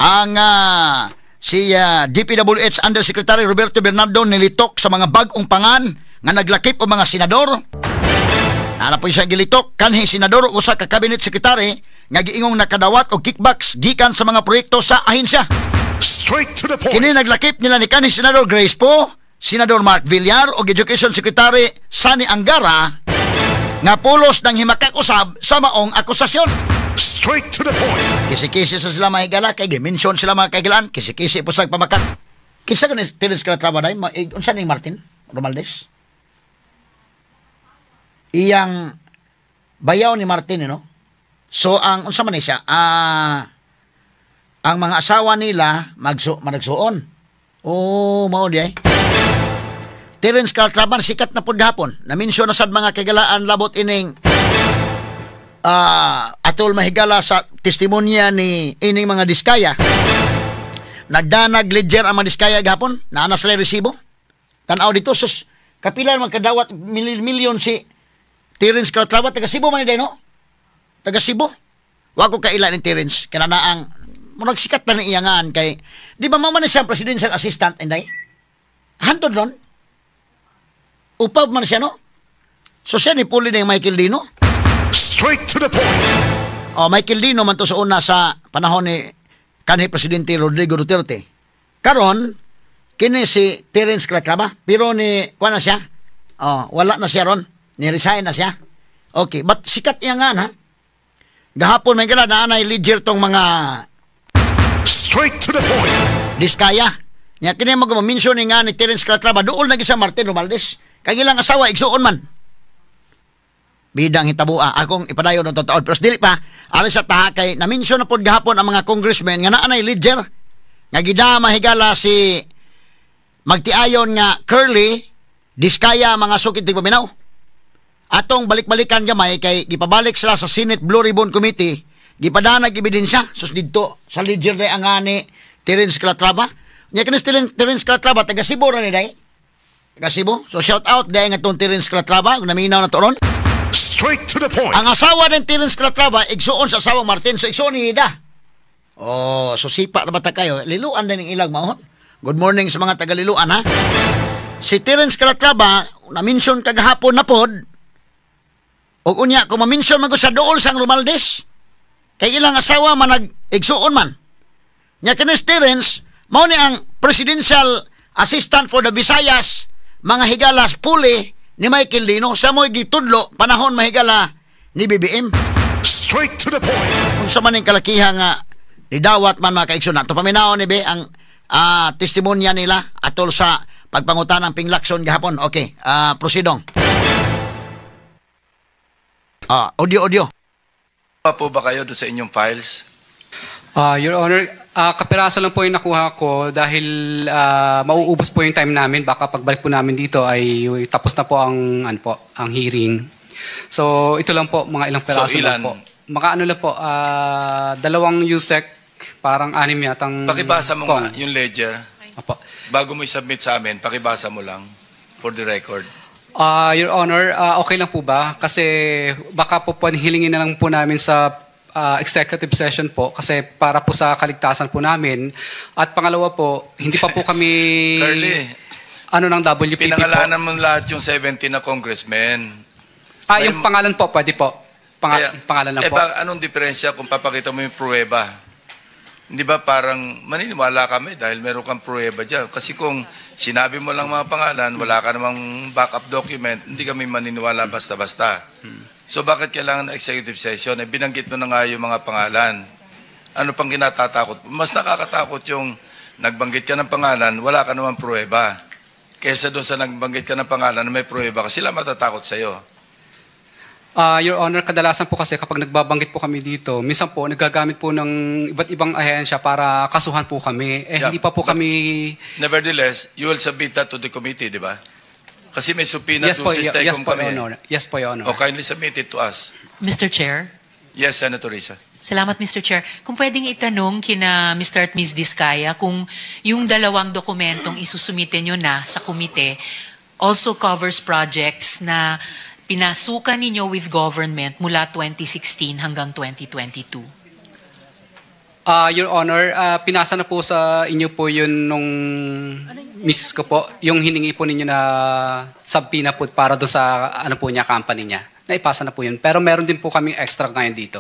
ang si DPWH Undersecretary Roberto Bernardo nilitok sa mga bag-ong pangan nga naglakip o mga senador. Ana po siya gilitok kanhi senador o usa ka cabinet secretary nga giingong nakadawat og kickbacks gikan sa mga proyekto sa ahensya. Straight to the point. Kini naglakip nila ni kanhi senador Grace Poe, senador Mark Villar o Education Secretary Sani Angara nga pulos ng himakak usab sa maong akusasyon. Straight to the point. Kisi-kisi sa sila mahigala kay gimension sila mga kaigalan, kisi-kisi po sa pamakat. Kisa ganis Terence Calatrava day, unsa ni Martin Romualdez? Iyang bayaw ni Martin, no? So ang unsa man ni siya? Ang mga asawa nila managsuon. Oh, mao di ay. Terence Calatrava sikat na pud gahapon. Na-mention na sad mga kagalaan labot ining atol mahigala sa testimonya ni ining mga diskaya. Nagdanag ledger ang mga diskaya gahapon, naana sila resibo. Tan-aw dito sus kapila man kadawat milyon si Terence Calatrava taga Cebu man day, no? Taga Cebu. Wa ko kaila ni Terence kana ang murag sikat na ni iyangan kay di ba man siya presidential assistant inday? Hantod ron. Upaw man siya, no? So siya ni puli ni Michael Dino. Straight to the point. Oh, Michael Dino man to sa una sa panahon ni kanhi presidente Rodrigo Duterte. Karon kini si Terence Calatrava pero ni kuan na siya. Oh, wala na siya ron. Ni-resign na siya. Okay, but sikat iya nga na. Gahapon may gala na anay ledger tong mga straight to the point. Diskaya. Nya kini mag-mention ni nga ni Terence Calatrava duol na gisa Martin Romualdez. Kay ilang asawa igsuon man. Bidang hitabua akong ipadayon ng taon pero dili pa ali sa taha kay na-mention na pod gahapon ang mga congressmen nga naanay ledger nga gidama higala si magtiayon nga Curly Diskaya mga sukit di paminaw. Atong balik-balikan gamay kay gipabalik sila sa Senate Blue Ribbon Committee, gipadanag ebidensya sus didto sa ledger day ang ani Terence Calatrava. Nya kini Terence Calatrava taga Cebu ra ni day. Taga Cebu. So shout out day nga tong Terence Calatrava kung naminaw na to ron. Straight to the point. Ang asawa ng Terence Calatrava igsuon sa asawang Martin, so igsuon ni Ida. Oh, so sipa na bata kayo. Liluan din ng ilang mahon. Good morning sa mga taga-liluan, ha. Si Terence Calatrava na-mention kagahapon na pod. O unya, kung ma-mention man ko sa dool sang Romualdez, kay ilang asawa man nag-igsuon man. Nya kinis Terence, mao ni ang Presidential Assistant for the Visayas, mga higalas puli ni Michael Dino, sa mo'y gitudlo, panahon mahigala ni BBM. Straight to the point. Kung sa maning kalakihan nga, nidawat man mga kaigsunan. Ito paminaw ni Be, ang testimonya nila atol sa pagpangutan ng Pinglakson gahapon. Okay, prosidong. Audio. Pa po ba kayo doon sa inyong files? Your Honor, kapiraso lang po yung nakuha ko dahil mauubos po yung time namin. Baka pagbalik po namin dito ay tapos na po ang hearing. So ito lang po, mga ilang piraso lang po. Mga ano lang po, dalawang USEC, parang 6 yatang... Pakibasa mo nga yung ledger. Apo. Bago mo i-submit sa amin, pakibasa mo lang for the record. Your Honor, okay lang po ba? Kasi baka po panihilingin na lang po namin sa executive session po kasi para po sa kaligtasan po namin. At pangalawa po, hindi pa po kami... Curly, ng WPP pinangalanan po. mo lahat yung 70 na congressmen. Yung pangalan po, pwede po. Pangalan lang po. Anong diferensya kung papakita mo yung pruweba? Hindi ba parang maniniwala kami dahil meron kang pruweba dyan? Kasi kung sinabi mo lang mga pangalan, wala ka namang backup document, hindi kami maniniwala basta-basta. So bakit kailangan na executive session? Binanggit mo na nga yung mga pangalan. Ano pang kinatatakot? Mas nakakatakot yung nagbanggit ka ng pangalan, wala ka namang pruweba. Kesa doon sa nagbanggit ka ng pangalan na may pruweba, kasi sila matatakot sa'yo. Your Honor, kadalasan po kasi kapag nagbabanggit po kami dito, minsan po nagagamit po ng iba't ibang ahensya para kasuhan po kami. Hindi pa po kami... Nevertheless, you will submit that to the committee, di ba? Kasi may subpoena to Sistecom kami. Yes po, Your Honor. O kindly submit it to us. Mr. Chair? Yes, Senator Risa. Salamat, Mr. Chair. Kung pwedeng itanong kina Mr. at Ms. Diskaya kung yung dalawang dokumentong isusumite nyo na sa komite also covers projects na pinasukan ninyo with government mula 2016 hanggang 2022. Your Honor, pinasa na po sa inyo po yun nung misis ko po, yung hiningi po ninyo na subpoena po para do sa ano po niya, company niya. Naipasa na po yun. Pero meron din po kami extra ngayon dito.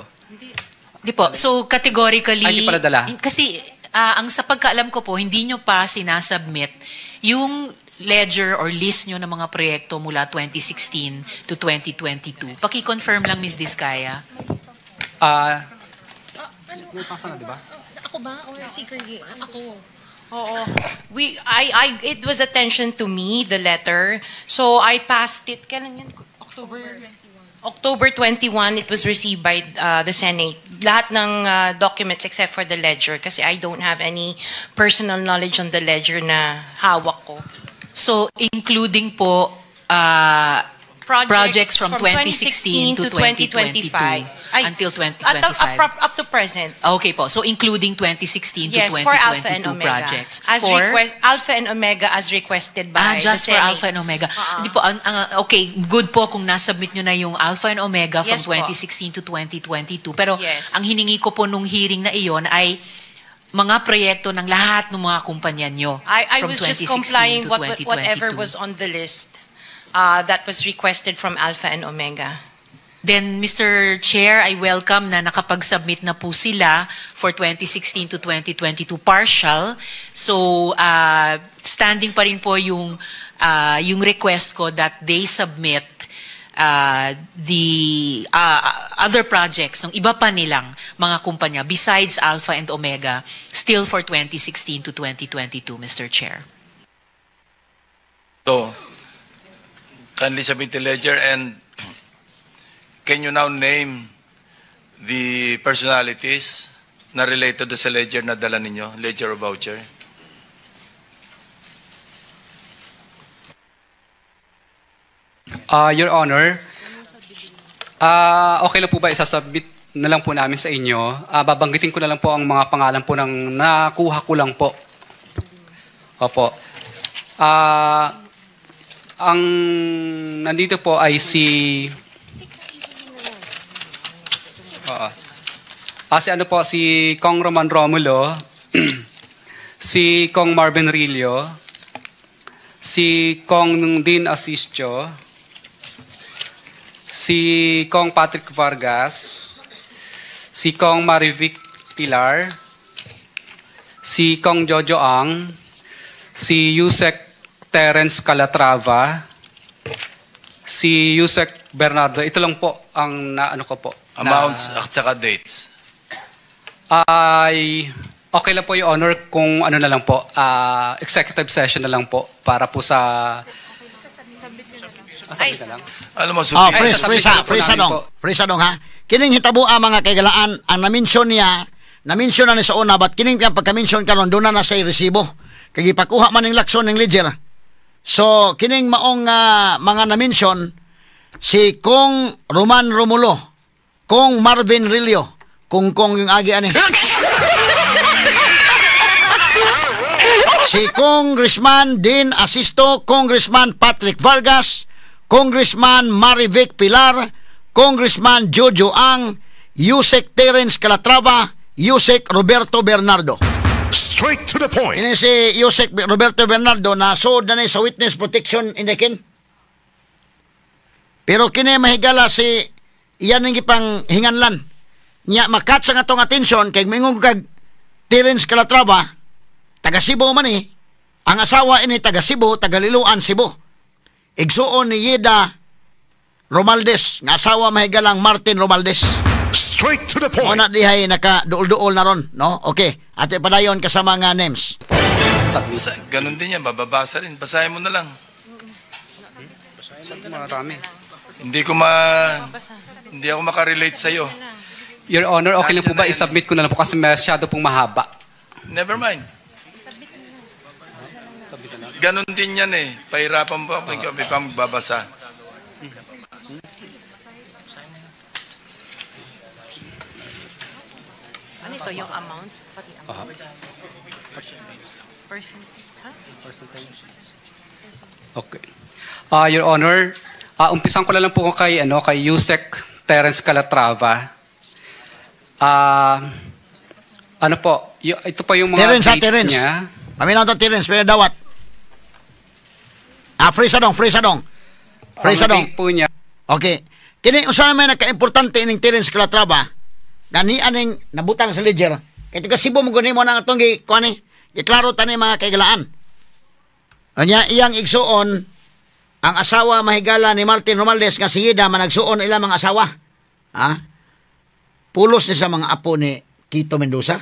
Di po. So, categorically... Ay, di pala dala. Kasi, ang sa pagkaalam ko po, hindi nyo pa sinasubmit yung ledger or list nyo ng mga proyekto mula 2016 to 2022. Paki-confirm lang, Ms. Diskaya. Naipasa na, di ba? Ako ba? Or si Kergy? Ako. Oo. It was attention to me, the letter. So I passed it. Kailan yan? October 21, it was received by the Senate. Lahat ng documents except for the ledger kasi I don't have any personal knowledge on the ledger na hawak ko. So, including po projects from 2016 to 2022 until 2025. Up to present. Okay po. So, including 2016 Yes, to for Alpha and 2022 Omega. projects. Alpha and Omega as requested by just the for Senate. Alpha and Omega. Hindi po, okay, good po kung nasubmit nyo na yung Alpha and Omega from Yes po. 2016 to 2022. Pero Yes. ang hiningi ko po nung hearing na iyon ay mga proyekto ng lahat ng mga kumpanya nyo I from was just 2016 complying to whatever 2022. was on the list that was requested from Alpha and Omega. Then, Mr. Chair, I welcome na nakapag-submit na po sila for 2016 to 2022 partial. So, standing pa rin po yung request ko that they submit the other projects ng iba pa nilang mga kumpanya besides Alpha and Omega still for 2016 to 2022, Mr. Chair. So, kindly submit the ledger, and can you now name the personalities na related sa ledger na dala ninyo, ledger or voucher? Your Honor, okay lang po ba isasubmit na lang po namin sa inyo? Babanggitin ko na lang po ang mga pangalan po ng nakuha ko lang po. Opo. Ang nandito po ay si si Kong Roman Romulo, si Kong Marvin Rillo, si Kong Dean Asistio, si Kong Patrick Vargas, si Kong Marivic Pilar, si Kong Jojo Ang, si Yusek Terence Calatrava, si Yusek Bernardo. Ito lang po ang naano ko po. Amounts at saka dates. Ay okay lang po, Your Honor, kung ano na lang po, executive session na lang po para po sa... Ay, na lang. Alam mo, Freeze dong ha. Kining hitabo mga kaigalaan ang na-mention niya na sa una, but kining pagka-mention karon doon na sa resibo. Kaya ipakuha man ng lakson ng ledger. So, kining maong mga na-mention, si Kong Roman Romulo, Kong Marvin Rillo, Kong yung agi ani. Si Congressman Dean Asisto, Congressman Patrick Vargas, Congressman Marivic Pilar, Congressman Jojo Ang, Yusek Terence Calatrava, Yusek Roberto Bernardo. Straight to the point. Ini si Yusek Roberto Bernardo na sood na sa witness protection in the kin. Pero kini mahigala si iyan ang ipang hinganlan. Nya makatsa nga tong atensyon kay mingong kag Terence Calatrava, taga Cebu man eh. Ang asawa ini taga Cebu, taga Liloan, Cebu. Igsuon ni Yeda Romaldes, nga asawa mahigalang Martin Romaldes. Straight to the point. Muna dihay naka-duol-duol na ron, no? Okay. Ate padayon kasama nga names. Ganun din yan, bababasa rin. Basahin mo na lang. Marami. Hindi ako makarelate sa'yo. Your Honor, okay lang po ba isubmit ko na lang po kasi masyado pong mahaba? Never mind. Ganun din yan eh. Pahirapan mo ako, may pang babasa. Ano ito, yung amount? Pati amount? Okay. Your Honor, umpisan ko na lang po kay Yusek Terence Calatrava. Ano po, ito po yung mga Terence, date Terence. niya. Paminaw to Terence, pero dawat. Free sadong. Free Ang sadong. date po niya, Okay. Kini usa may naka-importante ining Terence Calatrava. Gani aning nabutang sa ledger. Kay tiga Cebu mo guni mo nang atong kuani. Iklaro tani mga kaigalaan. Anya iyang igsuon ang asawa mahigala ni Martin Romualdez nga si Ida managsuon ilang mga asawa. Ha? Pulos ni sa mga apo ni Quito Mendoza.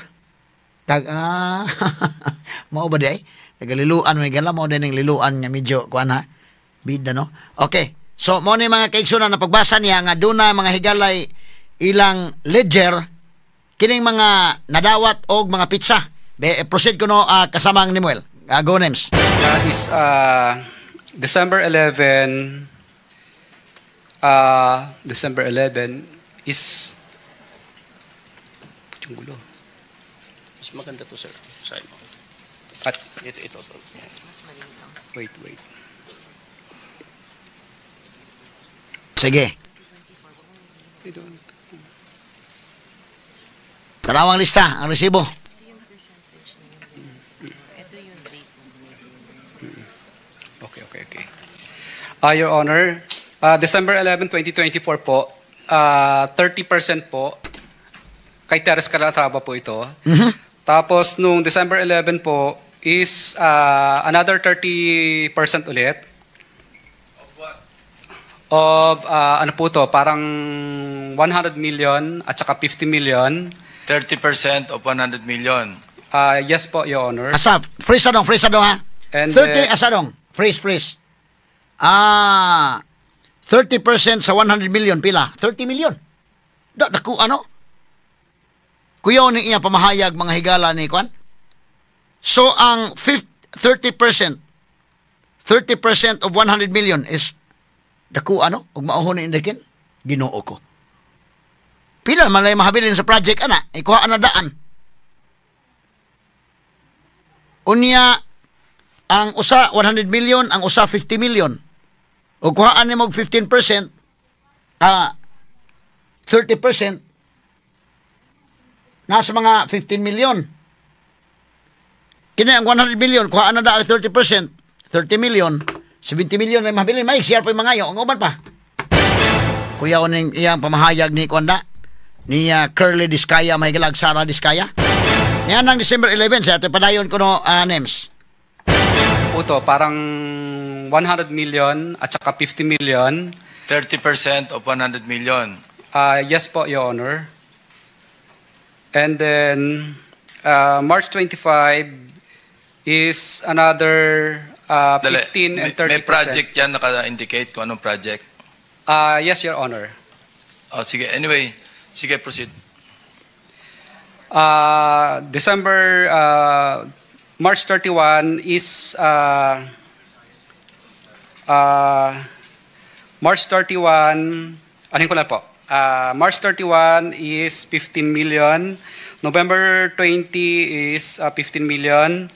Mao ba di ay? Tagaliluan may gala mo din ng liluan nga medyo kuan ha. Bida no. Okay. So mo ni mga kaigsunan na pagbasa niya nga duna mga higalay ilang ledger kining mga nadawat og mga pizza. Proceed ko no kasama ang Nimuel. Go names. is December 11. December 11 is yung gulo. Mas maganda to, sir. Saan mo? At Ito. wait. Sige. Tarawang lista ang resibo. Okay. Your Honor, December 11, 2024 po, 30% po, kay Terence Calatrava po ito. Tapos, nung December 11 po, is another 30% ulit. Of ano po to, parang 100 million at saka 50 million. 30% of 100 million. Yes po, Your Honor. Asa, freeze adong ha. And 30 asadong. Freeze. 30% sa 100 million pila. 30 million. Daku ano? Kuyaw ni iya pamahayag mga higala ni Kwan. So ang 30% of 100 million is daku ano? Ug maohon ni indikin. Ginoo ko. Pila man lay mahabilin sa project ana, ikuha ana daan. Unya ang usa 100 million, ang usa 50 million. O kuhaan nimo 15%, 30%, nasa mga 15 million. Kini ang 100 million, kuhaan na da 30%, 30 million, 70 million na mabilin. May siya pa yung mga ang uban pa. Kuya ning iyang pamahayag ni Konda, ni Curly Diskaya, may galag Sara Diskaya. Yan ang December 11, sa ito padayon ko no names. Puto, parang 100 million at saka 50 million. 30% of 100 million. Yes po, Your Honor. And then, March 25 is another 15 and 30%. May project yan naka-indicate kung anong project. Yes, Your Honor. Sige, anyway, sige, proceed. March 31 is March 31, anin ko na po. March 31 is 15 million. November 20 is 15 million.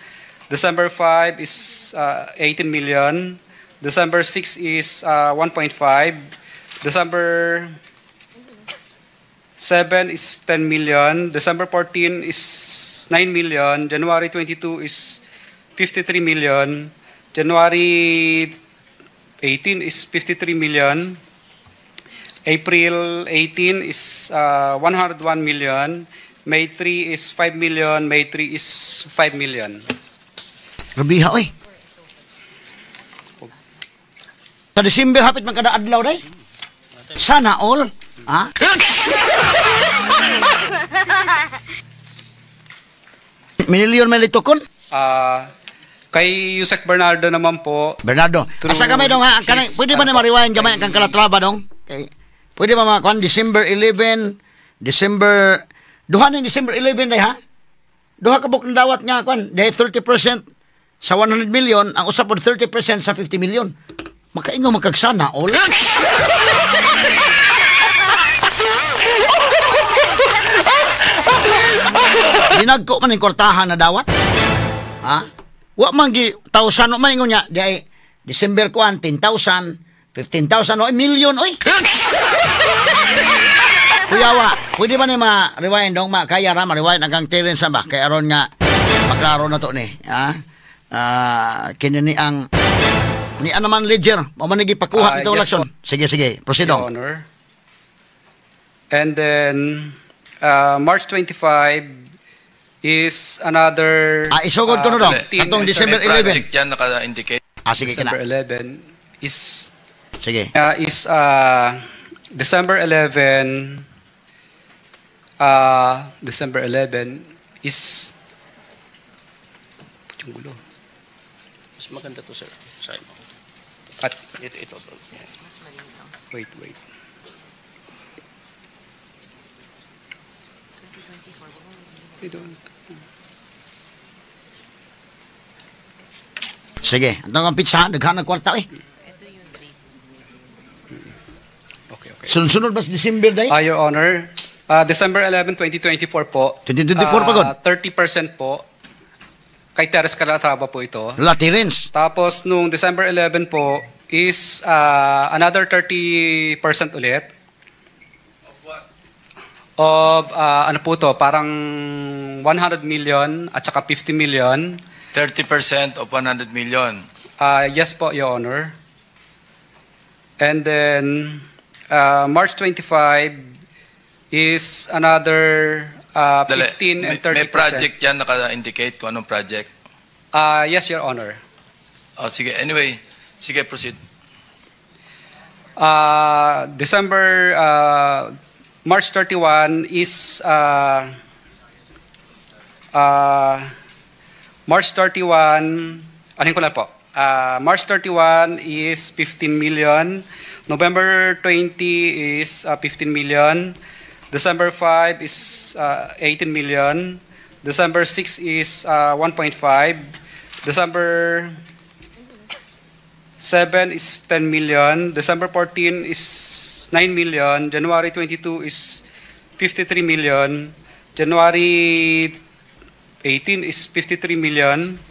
December 5 is 18 million. December 6 is 1.5. December 7 is 10 million. December 14 is 9 million. January 22 is 53 million. January 18 is 53 million. April 18 is 101 million. May 3 is 5 million. May 3 is 5 million. Rabiha, oy. Sa December, hapit man kada adlaw, day. Sana all. Ha? Minilyon may litukon? Kay Yusek Bernardo naman po. Bernardo. Asa kamay dong ha? Pwede ba na mariwayan kamay kang Calatrava dong? Pwede ba mga December 11, duha ng December 11 day ha? Duha ka buk ng dawat nga kwan, day 30% sa 100 million, ang usap po 30% sa 50 million. Makaingaw magkagsana all. Dinagko man yung kortahan na dawat. Ha? Wa man gi 1,000 man ingon niya di ay December kuan 10,000, 15,000 o million oy. Kuyawa, pwede ba ni ma-rewind dong, kaya ra ma-rewind hanggang Terence ba? Kaya aron nga, maklaro na to ni. Kinini ang, ni naman ledger, mamanigi pakuha itong yes election. Sige, proceed Your on. Honor. And then, March 25 is another... Isugod ko na dong. 15 Katong and December May 11. project yan naka-indicate. Sige, December kina. 11 is Sige. December 11 December 11 is yung gulo. Mas maganda to, sir. Sign mo. At Ito. wait. I don't. Sige, ang pizza, daghan ng kwarta eh. Okay. Sunod ba sa December day? Your Honor, December 11, 2024 po. 2024 pa god. 30% po. Kay Teres Calatrava po ito. Wala, Terence. Tapos nung December 11 po is another 30% ulit. Of ano po to, parang 100 million at saka 50 million. 30% of 100 million. Yes po, Your Honor. And then March 25 is another 15 and 30%. May project yan naka-indicate kung anong project. Yes, Your Honor. Sige, anyway. Sige, proceed. December, March 31 is March 31, anin ko lang po. March 31 is 15 million. November 20 is 15 million. December 5 is 18 million. December 6 is 1.5. December 7 is 10 million. December 14 is 9 million. January 22 is 53 million. January 18 is 53 million.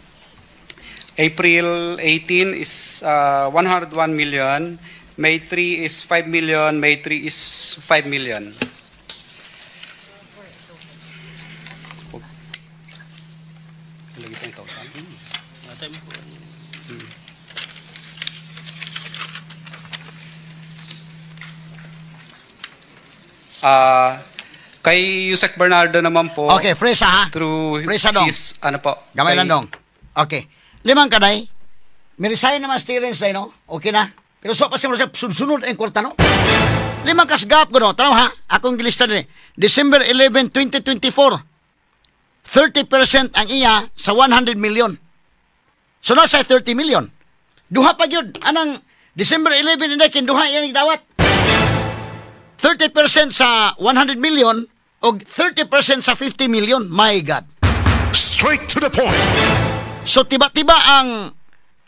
April 18 is 101 million. May 3 is 5 million. May 3 is 5 million. Kay Yusek Bernardo naman po. Okay, fresa ha. Through Fresa dong. his, ano po. Gamay lang dong. Okay. Limang kaday. May resign naman Terence day, no? Okay na. Pero so pa siya sunod ang kwarta, no? Limang kasgap ko, no? Tanaw ha. Akong gilista din. December 11, 2024. 30% ang iya sa 100 million. So nasa 30 million. Duha pa yun. Anang December 11 na kinduha yan dawat. 30% sa 100 million o 30% sa 50 million. My God. Straight to the point. So tiba-tiba ang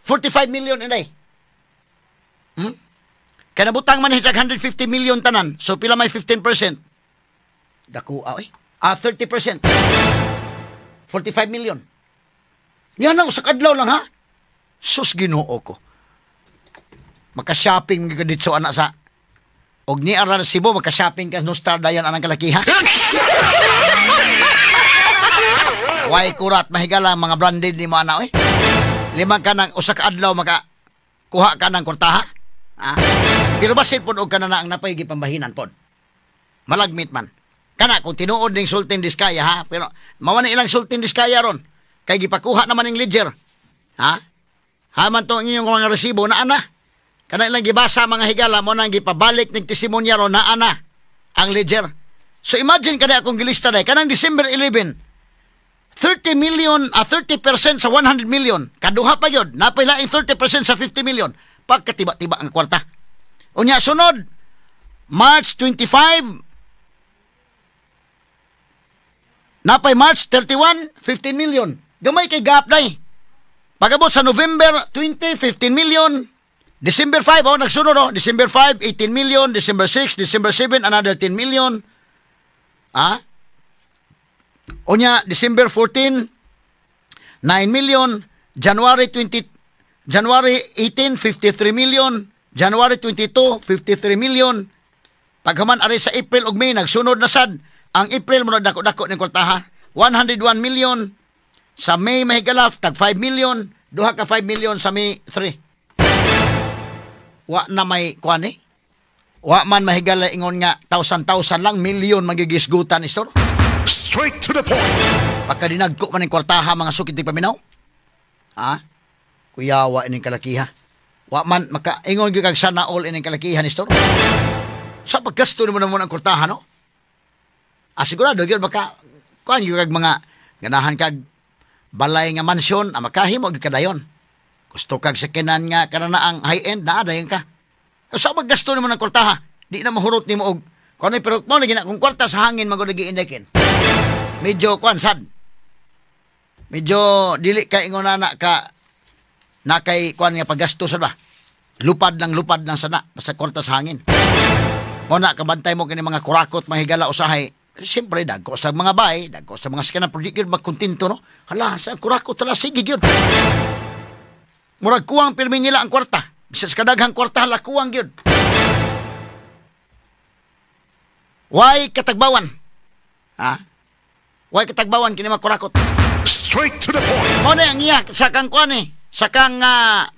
45 million inay. Kaya nabutang man hitsag 150 million tanan. So pila may 15%? Daku, 30%. 45 million. Yan ang sa kadlaw lang ha. Sus Ginoo ko. Maka-shopping ka dito anak sa og ni Aral Cebu, maka-shopping ka no Star Dayan anang kalakiha. Way kurat mahigala mga branded ni mo ana oy. Limang ka ng usa ka adlaw maka kuha ka ng kurtaha. Pero basit pod og kana na ang napay gipambahinan pod. Malagmit man. Kana kung tinuod ning Sultan Diskaya ha, pero mawa na ilang Sultan Diskaya ron. Kay gipakuha naman ning ledger. Haman to ang inyong mga resibo na ana. Kana ilang gibasa mga higala mo nang gipabalik ning testimonya ron na ana ang ledger. So imagine kada akong gilista day kanang December 11 30 million 30% sa 100 million. Kaduha pa yun. Napay laing 30% sa 50 million. Pagkatiba-tiba ang kwarta. Unya sunod, March 25, napay March 31, 15 million. Gamay kay gap day. Pagabot sa November 20, 15 million. December 5, nagsunod December 5, 18 million. December 6, December 7, another 10 million. Unya, December 14, 9 million. January 18, 53 million. January 22, 53 million. Pagkaman ari sa April ug May nagsunod na sad. Ang April mo dako-dako ning kwartaha. 101 million. Sa May mahigala tag 5 million, duha ka 5 million sa May 3. Wa na may kuan eh. Wa man mahigala ingon nga 1,000 lang milyon magigisgutan istor. Straight to the point. Pagka dinagko man ning kwartaha mga sukid ti paminaw. Ha? Kuyawa ining kalakiha. Wa man makaingon gyud kag sana all ining kalakihan istor. Sa paggasto mo naman ang kwartaha no? Sigurado gyud baka kuan gyud kag mga ganahan kag balay nga mansyon makahimo gyud kadayon. Gusto kag sakinan nga kana ang high end na dayon ka. Sa paggasto naman ang kwartaha, di na mahurot nimo og kuno pero mo lagi na kung kwarta sa hangin magud lagi indekin. Medyo kuan sad. Medyo dili ka ingon na ka na kay kuan nga paggasto sad ba. Lupad lang sana basta kwarta sa hangin. Mo na kabantay mo kini mga kurakot mahigala usahay. Siyempre dagko sa mga bay, dagko sa mga skanang project yun magkontento no. Hala sa kurakot tala sige gyud. Murag kuwang pirmi nila ang kwarta. Bisas kadaghang kwarta hala kuwang gyud. Why katagbawan? Ha? Why katagbawan kini mga kurakot? Straight to the point. Mo na ang iya sa kang kuan eh. Sa kang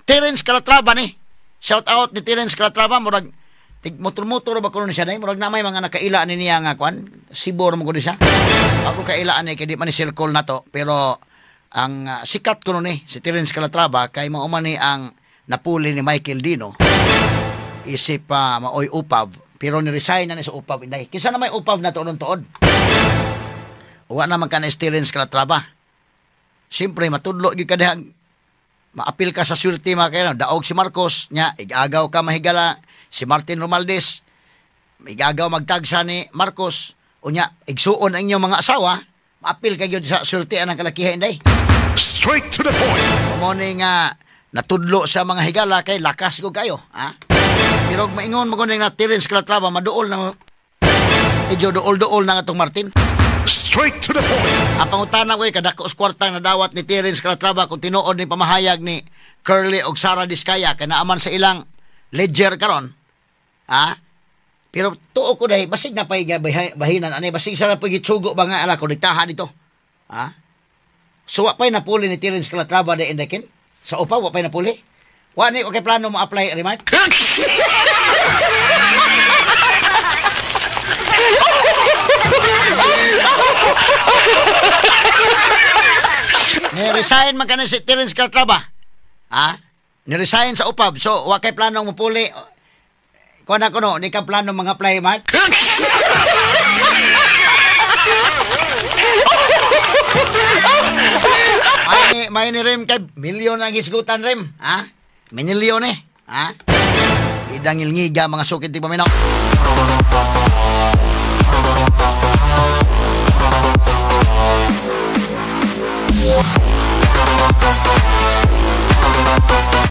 Terence Calatrava ni. Shout out ni Terence Calatrava murag motor-motor ba kuno siya dai murag na may mga nakaila ni niya nga kuan sibor mo kuno siya. Ako kailaan ni kay di man ni circle na to pero ang sikat kuno ni si Terence Calatrava kay mao man ni ang napuli ni Michael Dino. Isip pa maoy upaw pero ni resign na ni sa upaw inday. Kinsa na may upaw na tuod-tuod. Wa na man kana Terence Calatrava. Siyempre matudlo gyud kadahag maapil ka sa swerte mga daog si Marcos nya igagaw ka mahigala si Martin Romualdez igagaw magtagsa ni Marcos unya igsuon ang inyong mga asawa maapil ka gyud sa swerte ang kalakihan day. Straight to the point. Mo ni nga natudlo sa mga higala kay lakas ko kayo ha. Pero maingon mo kuno nga Terence Calatrava maduol na medyo duol na atong Martin. Straight to the point. Ang pangutana ko kadako sa kwarta na dawat ni Terence Calatrava kung tinuod ni pamahayag ni Curly og Sara Diskaya kay naaman sa ilang ledger karon. Ha? Pero tuo ko dai basig na pay bahinan ani basig sa pay gitsugo ba nga ala ko diktaha dito. Ha? So wa pay napuli ni Terence Calatrava de indekin sa upa wa pay napuli. Wa ni okay plano mo apply remark. Ni-resign man ka na si Terence Calatrava. Ha? Ni-resign sa UPAB. So, wa kay planong mapuli. Kuha na ko no, ni ka planong mga apply, Mark. may ni Rem kay milyon ang hisgutan Rem. Ha? Minilyon eh. Ha? Idang ilngiga mga sukit di paminaw.